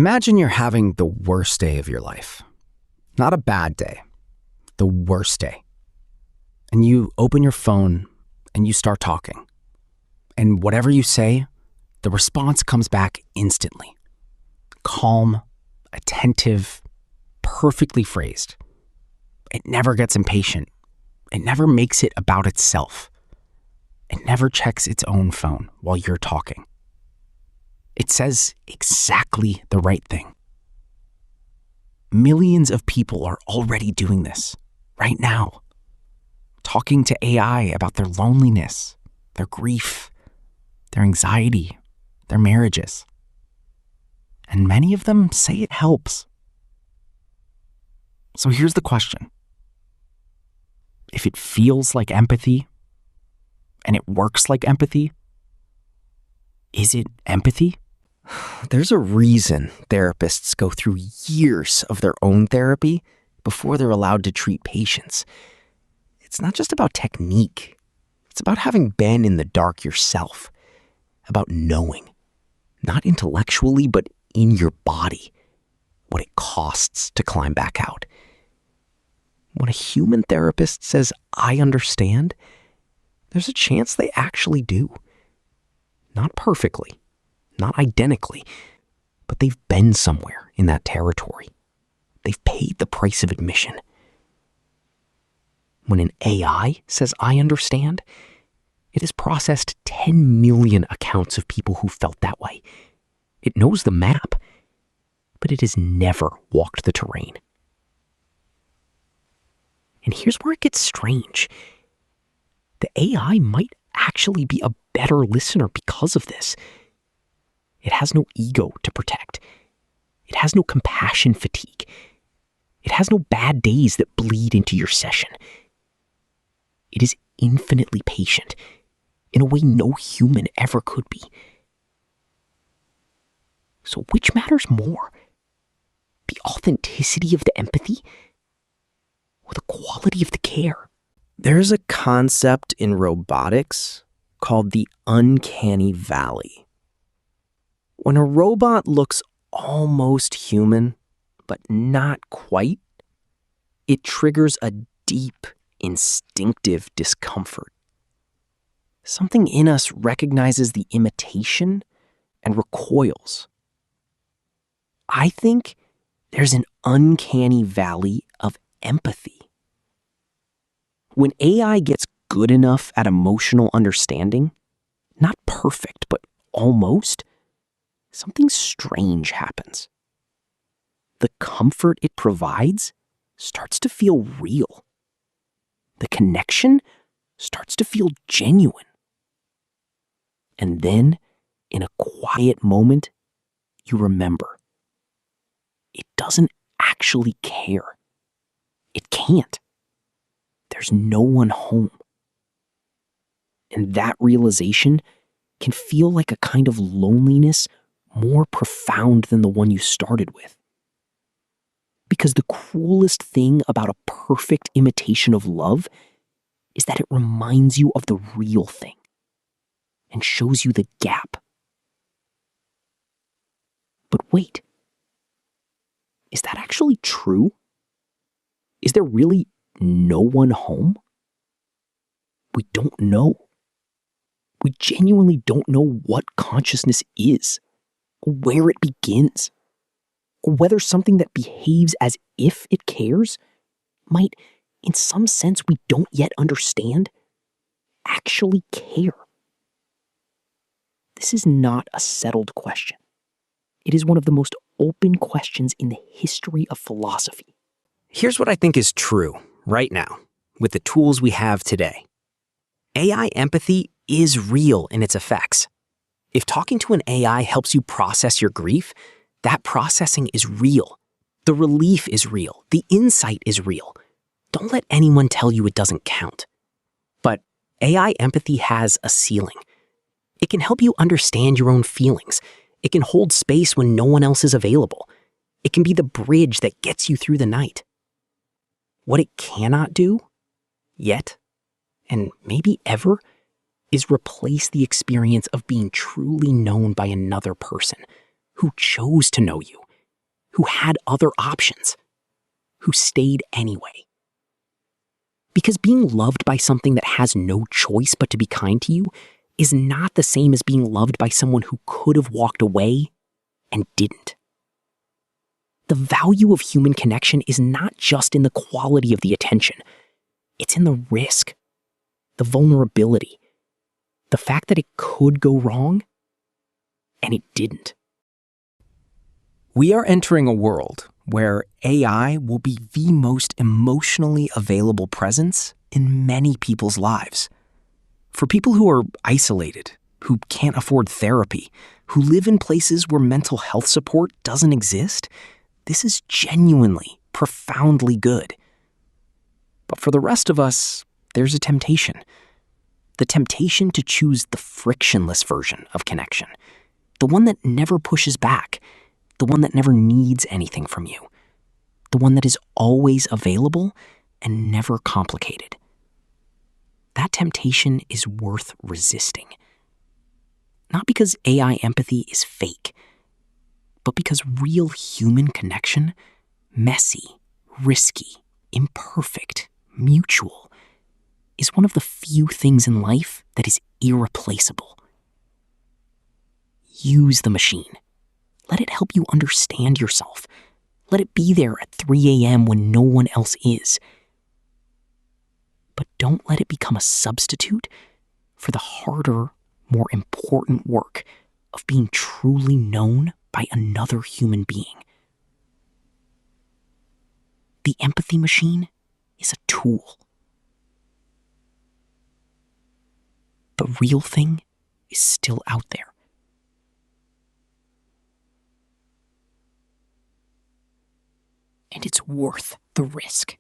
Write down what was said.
Imagine you're having the worst day of your life. Not a bad day, the worst day. And you open your phone and you start talking. And whatever you say, the response comes back instantly. Calm, attentive, perfectly phrased. It never gets impatient. It never makes it about itself. It never checks its own phone while you're talking. It says exactly the right thing. Millions of people are already doing this right now, talking to AI about their loneliness, their grief, their anxiety, their marriages. And many of them say it helps. So here's the question. If it feels like empathy and it works like empathy, is it empathy? There's a reason therapists go through years of their own therapy before they're allowed to treat patients. It's not just about technique. It's about having been in the dark yourself, about knowing, not intellectually, but in your body, what it costs to climb back out. When a human therapist says, "I understand," there's a chance they actually do. Not perfectly, not identically, but they've been somewhere in that territory. They've paid the price of admission. When an AI says, "I understand," it has processed 10 million accounts of people who felt that way. It knows the map, but it has never walked the terrain. And here's where it gets strange. The AI might actually be a better listener because of this. It has no ego to protect. It has no compassion fatigue. It has no bad days that bleed into your session. It is infinitely patient in a way no human ever could be. So which matters more? The authenticity of the empathy or the quality of the care? There's a concept in robotics called the Uncanny Valley. When a robot looks almost human, but not quite, it triggers a deep, instinctive discomfort. Something in us recognizes the imitation and recoils. I think there's an uncanny valley of empathy. When AI gets good enough at emotional understanding, not perfect, but almost, something strange happens. The comfort it provides starts to feel real. The connection starts to feel genuine. And then, in a quiet moment, you remember. It doesn't actually care. It can't. There's no one home. And that realization can feel like a kind of loneliness more profound than the one you started with. Because the cruelest thing about a perfect imitation of love is that it reminds you of the real thing and shows you the gap. But wait, is that actually true? Is there really no one home? We don't know. We genuinely don't know what consciousness is, or where it begins, or whether something that behaves as if it cares might, in some sense we don't yet understand, actually care. This is not a settled question. It is one of the most open questions in the history of philosophy. Here's what I think is true right now with the tools we have today. AI empathy is real in its effects. If talking to an AI helps you process your grief, that processing is real. The relief is real. The insight is real. Don't let anyone tell you it doesn't count. But AI empathy has a ceiling. It can help you understand your own feelings. It can hold space when no one else is available. It can be the bridge that gets you through the night. What it cannot do, yet, and maybe ever, is replace the experience of being truly known by another person who chose to know you who had other options, who stayed anyway. Because being loved by something that has no choice but to be kind to you is not the same as being loved by someone who could have walked away and didn't. The value of human connection is not just in the quality of the attention. It's in the risk, the vulnerability, the fact that it could go wrong, and it didn't. We are entering a world where AI will be the most emotionally available presence in many people's lives. For people who are isolated, who can't afford therapy, who live in places where mental health support doesn't exist, this is genuinely, profoundly good. But for the rest of us, there's a temptation. The temptation to choose the frictionless version of connection, the one that never pushes back, the one that never needs anything from you, the one that is always available and never complicated. That temptation is worth resisting. Not because AI empathy is fake, but because real human connection, messy, risky, imperfect, mutual, is one of the few things in life that is irreplaceable. Use the machine. Let it help you understand yourself. Let it be there at 3 a.m. when no one else is. But don't let it become a substitute for the harder, more important work of being truly known by another human being. The empathy machine is a tool. The real thing is still out there. And it's worth the risk.